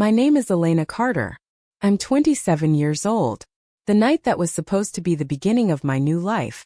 My name is Elena Carter. I'm 27 years old. The night that was supposed to be the beginning of my new life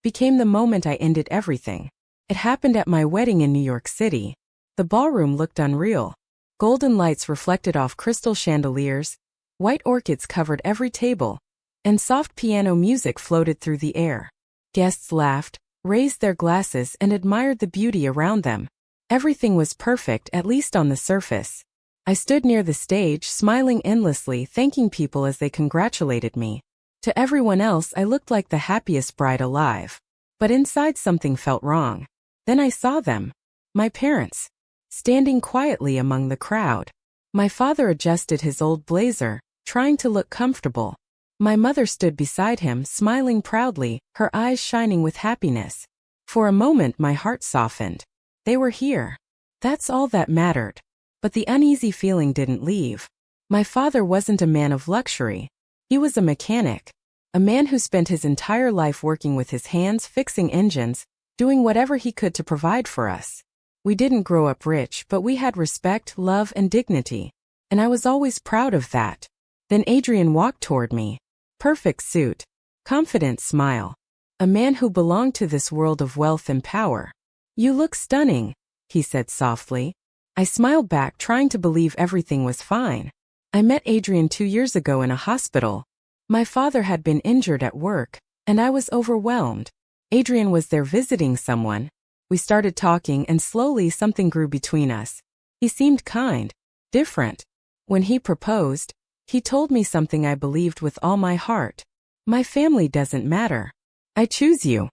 became the moment I ended everything. It happened at my wedding in New York City. The ballroom looked unreal. Golden lights reflected off crystal chandeliers, white orchids covered every table, and soft piano music floated through the air. Guests laughed, raised their glasses, and admired the beauty around them. Everything was perfect, at least on the surface. I stood near the stage, smiling endlessly, thanking people as they congratulated me. To everyone else, I looked like the happiest bride alive. But inside, something felt wrong. Then I saw them. My parents. Standing quietly among the crowd. My father adjusted his old blazer, trying to look comfortable. My mother stood beside him, smiling proudly, her eyes shining with happiness. For a moment my heart softened. They were here. That's all that mattered. But the uneasy feeling didn't leave. My father wasn't a man of luxury. He was a mechanic. A man who spent his entire life working with his hands, fixing engines, doing whatever he could to provide for us. We didn't grow up rich, but we had respect, love, and dignity. And I was always proud of that. Then Adrian walked toward me. Perfect suit. Confident smile. A man who belonged to this world of wealth and power. "You look stunning," he said softly. I smiled back, trying to believe everything was fine. I met Adrian 2 years ago in a hospital. My father had been injured at work, and I was overwhelmed. Adrian was there visiting someone. We started talking, and slowly something grew between us. He seemed kind, different. When he proposed, he told me something I believed with all my heart. My family doesn't matter. I choose you.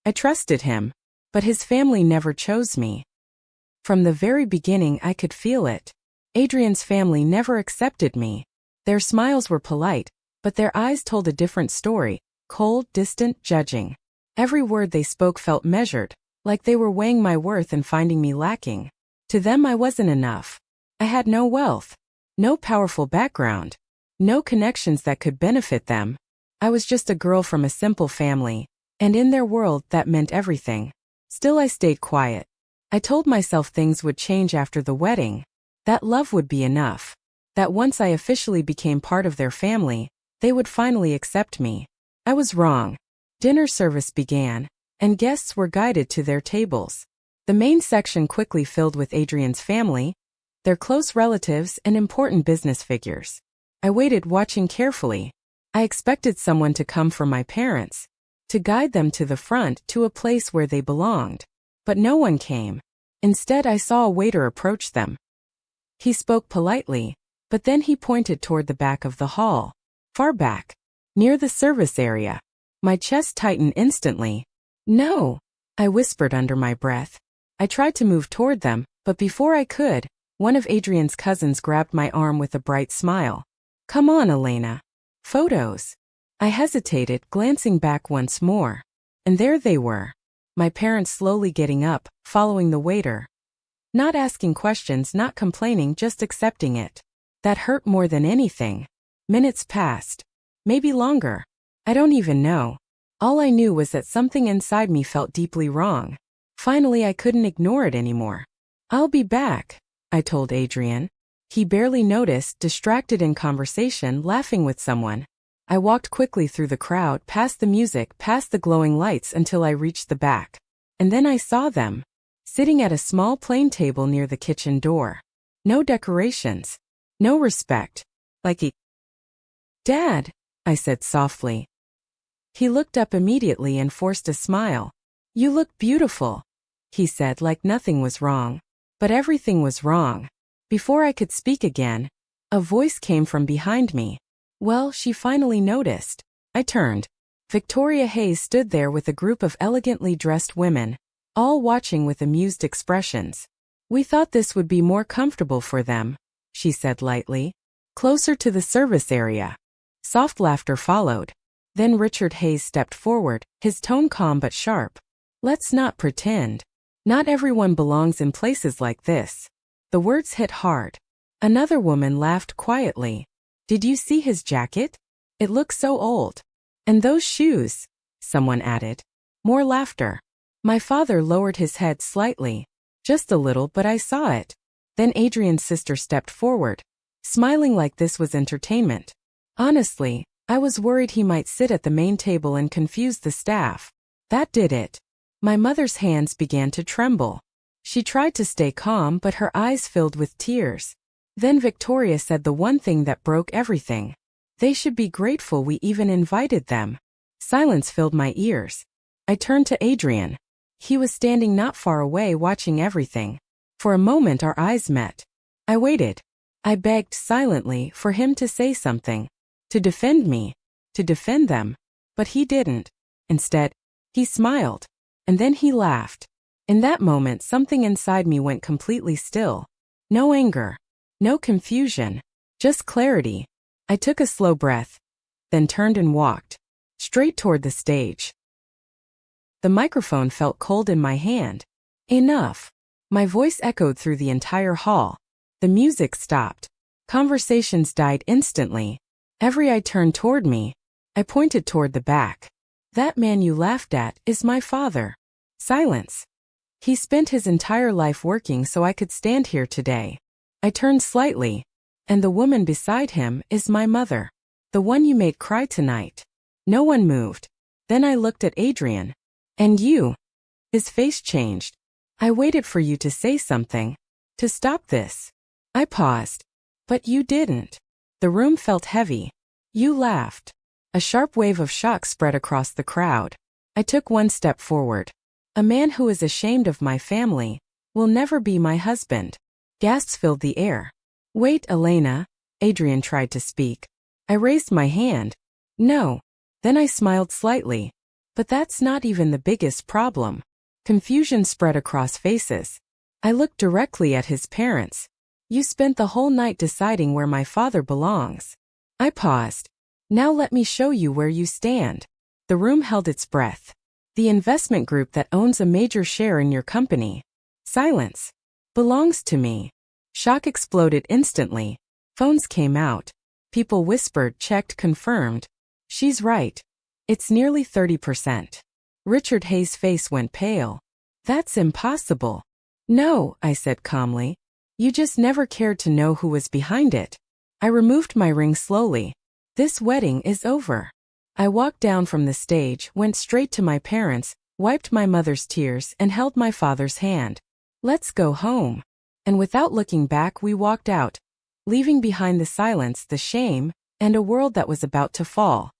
I trusted him, but his family never chose me. From the very beginning I could feel it. Adrian's family never accepted me. Their smiles were polite, but their eyes told a different story, cold, distant, judging. Every word they spoke felt measured, like they were weighing my worth and finding me lacking. To them I wasn't enough. I had no wealth, no powerful background, no connections that could benefit them. I was just a girl from a simple family, and in their world that meant everything. Still I stayed quiet. I told myself things would change after the wedding. That love would be enough. That once I officially became part of their family, they would finally accept me. I was wrong. Dinner service began, and guests were guided to their tables. The main section quickly filled with Adrian's family, their close relatives, and important business figures. I waited, watching carefully. I expected someone to come from my parents, to guide them to the front, to a place where they belonged. But no one came. Instead, I saw a waiter approach them. He spoke politely, but then he pointed toward the back of the hall. Far back, near the service area. My chest tightened instantly. "No," I whispered under my breath. I tried to move toward them, but before I could, one of Adrian's cousins grabbed my arm with a bright smile. "Come on, Elena. Photos." I hesitated, glancing back once more. And there they were. My parents slowly getting up, following the waiter. Not asking questions, not complaining, just accepting it. That hurt more than anything. Minutes passed. Maybe longer. I don't even know. All I knew was that something inside me felt deeply wrong. Finally, I couldn't ignore it anymore. "I'll be back," I told Adrian. He barely noticed, distracted in conversation, laughing with someone. I walked quickly through the crowd, past the music, past the glowing lights, until I reached the back. And then I saw them, sitting at a small plain table near the kitchen door. No decorations. No respect. Like a "Dad," I said softly. He looked up immediately and forced a smile. "You look beautiful," he said, like nothing was wrong. But everything was wrong. Before I could speak again, a voice came from behind me. Well, she finally noticed. I turned. Victoria Hayes stood there with a group of elegantly dressed women, all watching with amused expressions. "We thought this would be more comfortable for them," she said lightly. "Closer to the service area." Soft laughter followed. Then Richard Hayes stepped forward, his tone calm but sharp. "Let's not pretend. Not everyone belongs in places like this." The words hit hard. Another woman laughed quietly. "Did you see his jacket? It looks so old. And those shoes," someone added. More laughter. My father lowered his head slightly. Just a little, but I saw it. Then Adrian's sister stepped forward. smiling like this was entertainment. Honestly, I was worried he might sit at the main table and confuse the staff. That did it. My mother's hands began to tremble. She tried to stay calm, but her eyes filled with tears. Then Victoria said the one thing that broke everything. They should be grateful we even invited them. Silence filled my ears. I turned to Adrian. He was standing not far away watching everything. For a moment our eyes met. I waited. I begged silently for him to say something. To defend me. To defend them. But he didn't. Instead, he smiled. And then he laughed. In that moment something inside me went completely still. No anger. No confusion. Just clarity. I took a slow breath. Then turned and walked. Straight toward the stage. The microphone felt cold in my hand. Enough. My voice echoed through the entire hall. The music stopped. Conversations died instantly. Every eye turned toward me. I pointed toward the back. That man you laughed at is my father. Silence. He spent his entire life working so I could stand here today. I turned slightly. And the woman beside him is my mother. The one you made cry tonight. No one moved. Then I looked at Adrian. And you. His face changed. I waited for you to say something. To stop this. I paused. But you didn't. The room felt heavy. You laughed. A sharp wave of shock spread across the crowd. I took one step forward. A man who is ashamed of my family will never be my husband. Gasps filled the air. Wait, Elena. Adrian tried to speak. I raised my hand. No. Then I smiled slightly. But that's not even the biggest problem. Confusion spread across faces. I looked directly at his parents. You spent the whole night deciding where my father belongs. I paused. Now let me show you where you stand. The room held its breath. The investment group that owns a major share in your company. Silence. Belongs to me. Shock exploded instantly. Phones came out. People whispered, checked, confirmed. She's right. It's nearly 30%. Richard Hayes' face went pale. That's impossible. No, I said calmly. You just never cared to know who was behind it. I removed my ring slowly. This wedding is over. I walked down from the stage, went straight to my parents, wiped my mother's tears, and held my father's hand. Let's go home. And without looking back, we walked out, leaving behind the silence, the shame, and a world that was about to fall.